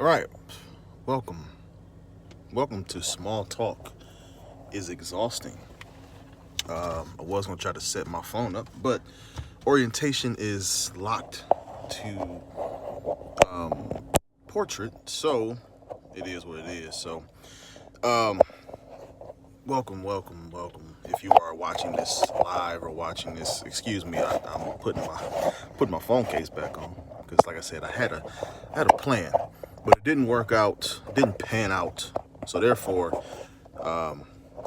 All right, welcome. Welcome to Small Talk is Exhausting. I was going to try to set my phone up, but orientation is locked to portrait, so it is what it is. So, um, welcome. If you are watching this live or watching this, excuse me, I'm putting my phone case back on because, like I said, I had a plan, but it didn't work out, didn't pan out. So therefore,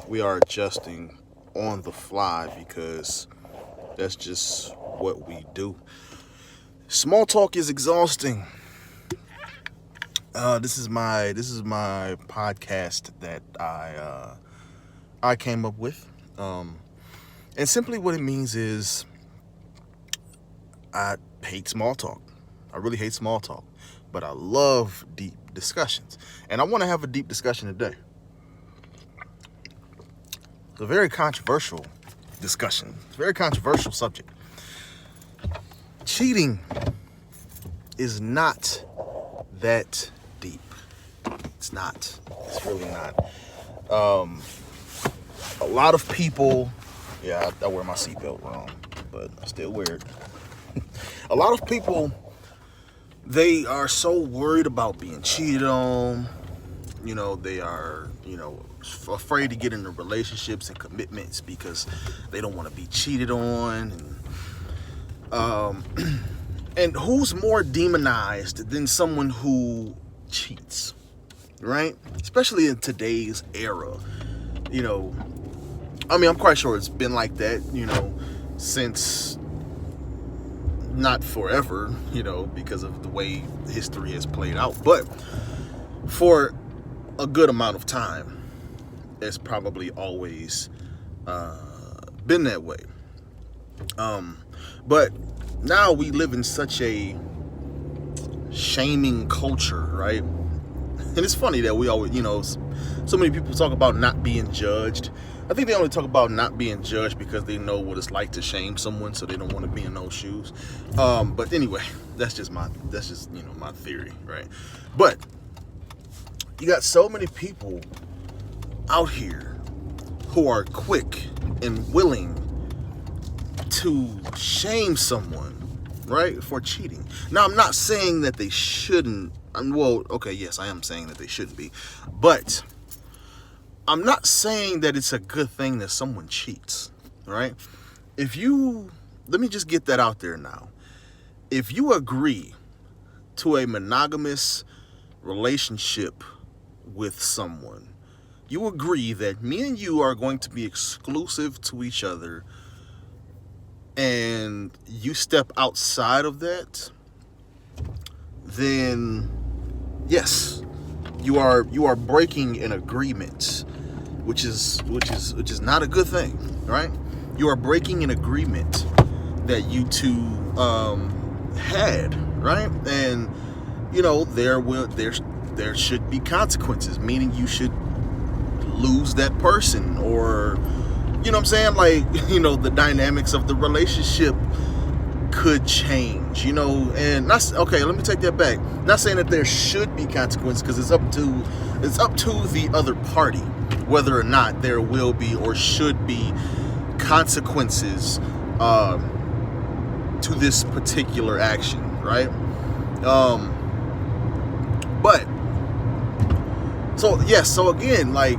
we are adjusting on the fly because that's just what we do. Small talk is exhausting. This is my podcast that I came up with, and simply what it means is I hate small talk. I really hate small talk, but I love deep discussions, and I want to have a deep discussion today. It's a very controversial discussion. It's a very controversial subject. Cheating is not that deep. It's not. It's really not. A lot of people, yeah, I wear my seatbelt wrong, but I still wear it. A lot of people, they are so worried about being cheated on. They are, afraid to get into relationships and commitments because they don't want to be cheated on. And who's more demonized than someone who cheats, right? Especially in today's era. I'm quite sure it's been like that, since not forever, because of the way history has played out. But for a good amount of time, it's probably always been that way. But now we live in such a shaming culture, right? And it's funny that we always, so many people talk about not being judged. I think they only talk about not being judged because they know what it's like to shame someone, so they don't want to be in those shoes. But anyway, that's just my theory, right? But you got so many people out here who are quick and willing to shame someone, right, for cheating. Now, I'm not saying that they shouldn't. Yes, I am saying that they shouldn't be, but I'm not saying that it's a good thing that someone cheats, right? Let me just get that out there now. If you agree to a monogamous relationship with someone, you agree that me and you are going to be exclusive to each other, and you step outside of that, then yes, you are breaking an agreement, which is not a good thing, right? You are breaking an agreement that you two had, right? And there should be consequences, meaning you should lose that person, or you know what I'm saying? Like, the dynamics of the relationship could change, and let me take that back. Not saying that there should be consequences, because it's up to the other party whether or not there will be or should be consequences to this particular action, right? So again, like,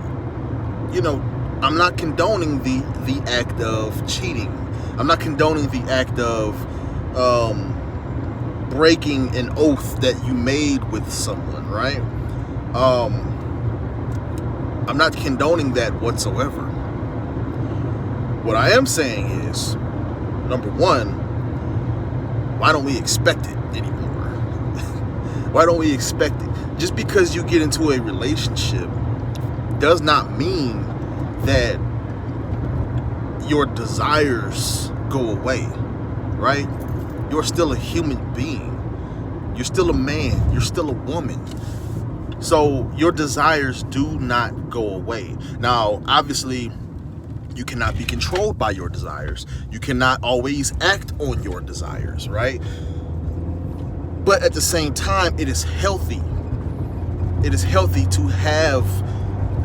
I'm not condoning the act of cheating. I'm not condoning the act of breaking an oath that you made with someone, right? I'm not condoning that whatsoever. What I am saying is, number one, why don't we expect it anymore? Why don't we expect it? Just because you get into a relationship does not mean that your desires go away, right? You're still a human being. You're still a man. You're still a woman. So your desires do not go away. Now, obviously, you cannot be controlled by your desires. You cannot always act on your desires, right? But at the same time, it is healthy it is healthy to have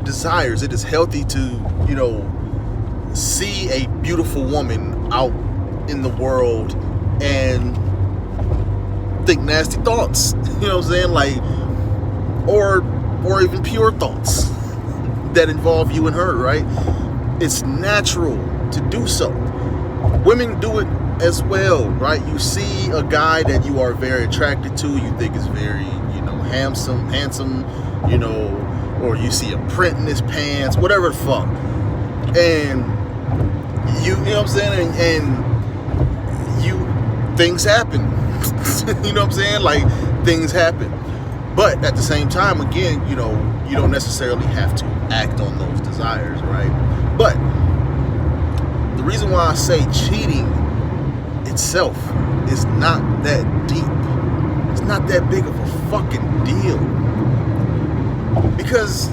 desires. It is healthy to, you know, see a beautiful woman out in the world and think nasty thoughts. You know what I'm saying? Like, or even pure thoughts that involve you and her, right? It's natural to do so. Women do it as well, right? You see a guy that you are very attracted to, you think is very, you know, handsome, you know, or you see a print in his pants, whatever the fuck. And you know what I'm saying? And things happen. You know what I'm saying? Like, things happen. But at the same time, again, you know, you don't necessarily have to act on those desires, right? But the reason why I say cheating itself is not that deep. It's not that big of a fucking deal. Because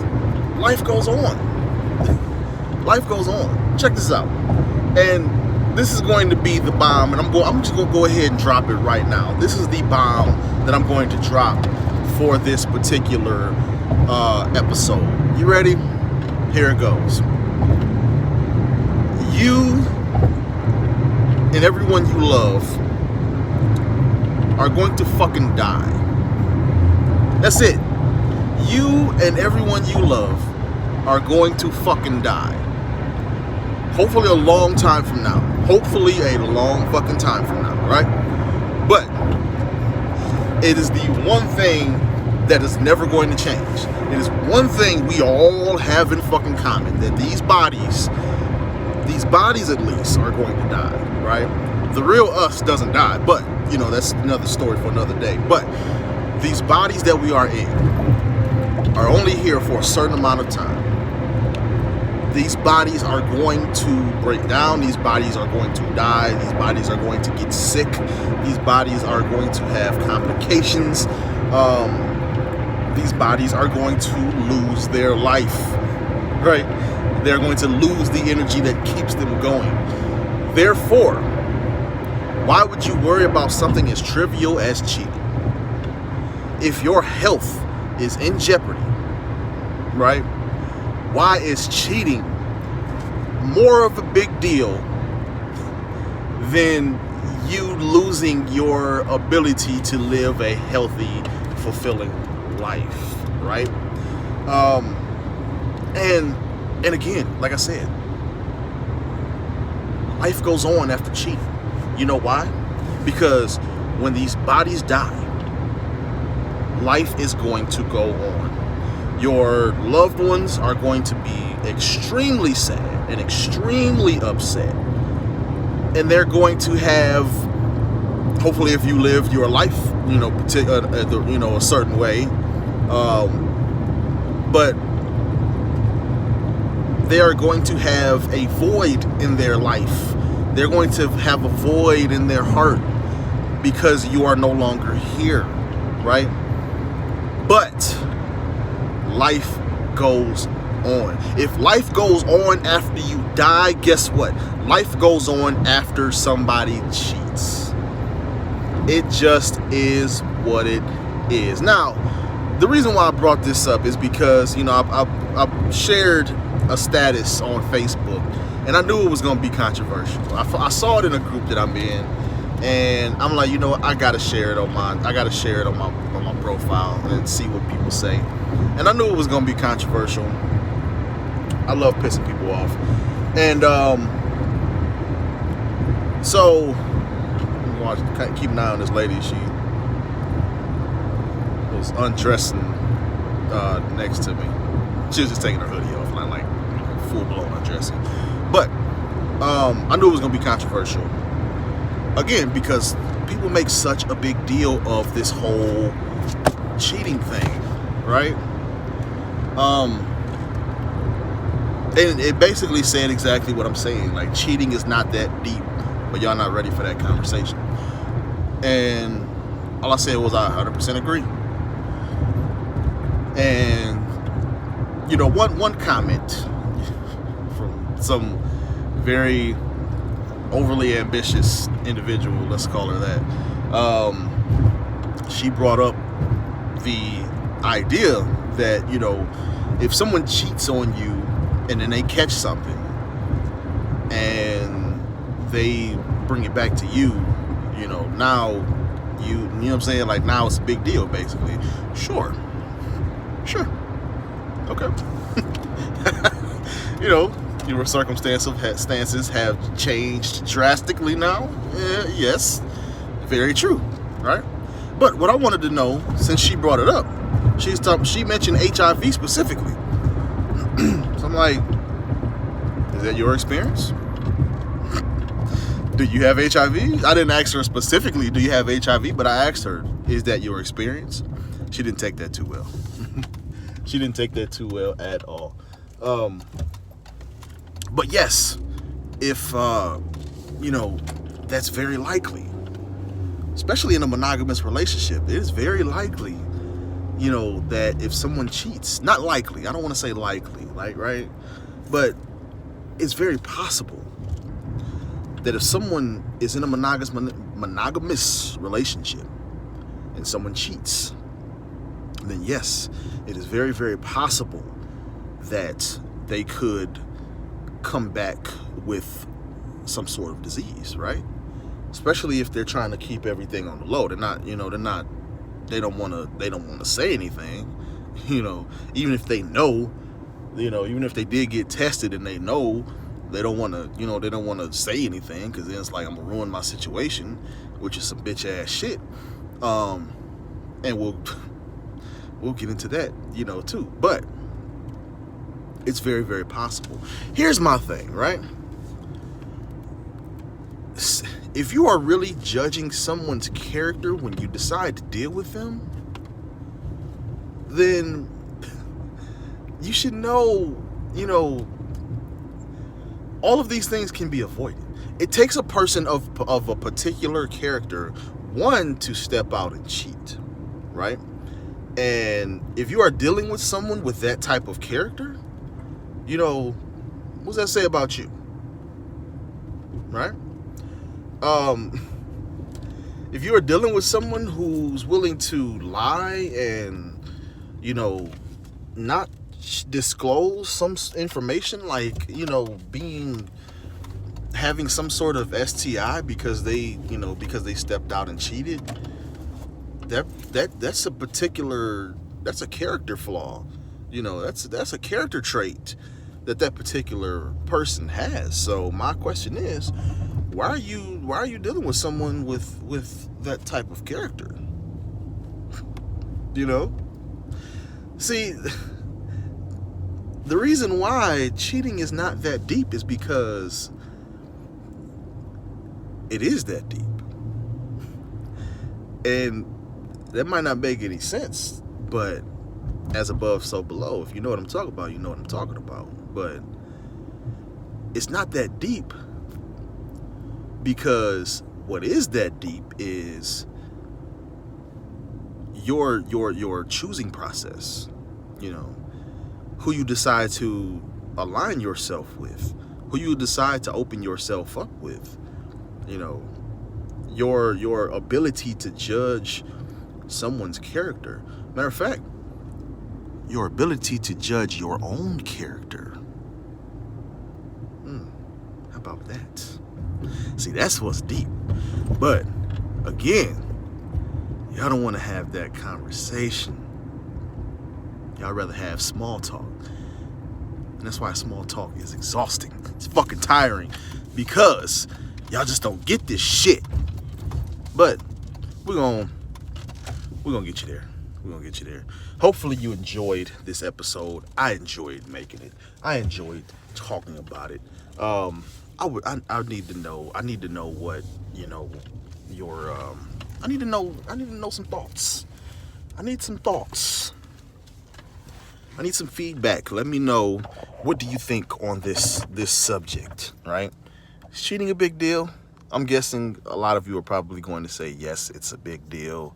life goes on. Life goes on. Check this out. And this is going to be the bomb, and I'm just gonna go ahead and drop it right now. This is the bomb that I'm going to drop for this particular episode. You ready? Here it goes. You and everyone you love are going to fucking die. That's it. You and everyone you love are going to fucking die. Hopefully a long time from now. Hopefully a long fucking time from now, right? But it is the one thing that is never going to change. It is one thing we all have in fucking common, that these bodies at least are going to die, right? The real us doesn't die, but, you know, that's another story for another day. But these bodies that we are in are only here for a certain amount of time. These bodies are going to break down. These bodies are going to die. These bodies are going to get sick. These bodies are going to have complications. These bodies are going to lose their life, right? They're going to lose the energy that keeps them going. Therefore, why would you worry about something as trivial as cheating? If your health is in jeopardy, right? Why is cheating more of a big deal than you losing your ability to live a healthy, fulfilling life, right? And again, like I said, life goes on after cheating. You know why? Because when these bodies die, life is going to go on. Your loved ones are going to be extremely sad and extremely upset. And they're going to have, hopefully if you lived your life, you know, a certain way, but they are going to have a void in their life. They're going to have a void in their heart because you are no longer here, right? But life goes on. If life goes on after you die, guess what? Life goes on after somebody cheats. It just is what it is. Now, the reason why I brought this up is because, you know, I shared a status on Facebook, and I knew it was going to be controversial. I saw it in a group that I'm in, and I'm like, you know what? I gotta share it on my profile and see what people say. And I knew it was gonna be controversial. I love pissing people off, and so keep an eye on this lady. She was undressing next to me. She was just taking her hoodie off, not like full blown undressing. But I knew it was gonna be controversial. Again, because people make such a big deal of this whole cheating thing, right? And it basically said exactly what I'm saying. Like, cheating is not that deep, but y'all not ready for that conversation. And all I said was I 100% agree. And, you know, one comment from some very overly ambitious individual, let's call her that, she brought up the idea that, you know, if someone cheats on you and then they catch something and they bring it back to you, you know, now you know what I'm saying? Like, now it's a big deal, basically. Sure. Okay. You know, your circumstances have changed drastically now. Yes, very true, right? But what I wanted to know, since she brought it up, she mentioned HIV specifically. So I'm like, is that your experience? Do you have HIV? I didn't ask her specifically, do you have HIV? But I asked her, is that your experience? She didn't take that too well. She didn't take that too well at all. But yes, if, you know, that's very likely. Especially in a monogamous relationship, it is very likely, you know, that if someone cheats, not likely, I don't want to say likely, like, right? But it's very possible that if someone is in a monogamous relationship and someone cheats, then yes, it is very, very possible that they could come back with some sort of disease, right? Especially if they're trying to keep everything on the low. They're not, you know, they don't want to say anything, you know, even if they know, you know, even if they did get tested and they know, they don't want to, you know, they don't want to say anything, because then it's like, I'm gonna ruin my situation, which is some bitch ass shit. And we'll get into that, you know, too. But it's very, very possible. Here's my thing, right? If you are really judging someone's character when you decide to deal with them, then you should know, you know, all of these things can be avoided. It takes a person of a particular character, one, to step out and cheat, right? And if you are dealing with someone with that type of character, you know, what does that say about you, right? If you are dealing with someone who's willing to lie and, you know, not disclose some information, like, you know, having some sort of STI because they stepped out and cheated, that's a character flaw, you know, that's a character trait that particular person has. So my question is, why are you dealing with someone with that type of character? You know? See, the reason why cheating is not that deep is because it is that deep. And that might not make any sense, but as above, so below. If you know what I'm talking about, you know what I'm talking about. But it's not that deep, because what is that deep is your choosing process. You know, who you decide to align yourself with, who you decide to open yourself up with. You know, your ability to judge someone's character. Matter of fact, your ability to judge your own character. How about that? See, that's what's deep. But again, y'all don't want to have that conversation. Y'all rather have small talk. And that's why small talk is exhausting. It's fucking tiring, because y'all just don't get this shit. But we're gonna get you there. We're gonna get you there. Hopefully you enjoyed this episode. I enjoyed making it. I enjoyed talking about it. I need to know. I need to know what, you know, your I need to know some thoughts. I need some thoughts. I need some feedback. Let me know, what do you think on this subject, right? Is cheating a big deal? I'm guessing a lot of you are probably going to say, yes, it's a big deal.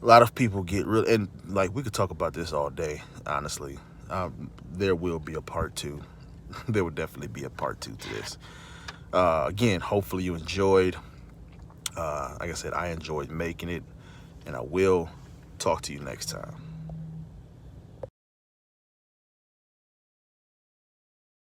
A lot of people get real, and like, we could talk about this all day, honestly. There will be a part 2. There will definitely be a part 2 to this. Again, hopefully you enjoyed. Like I said, I enjoyed making it, and I will talk to you next time.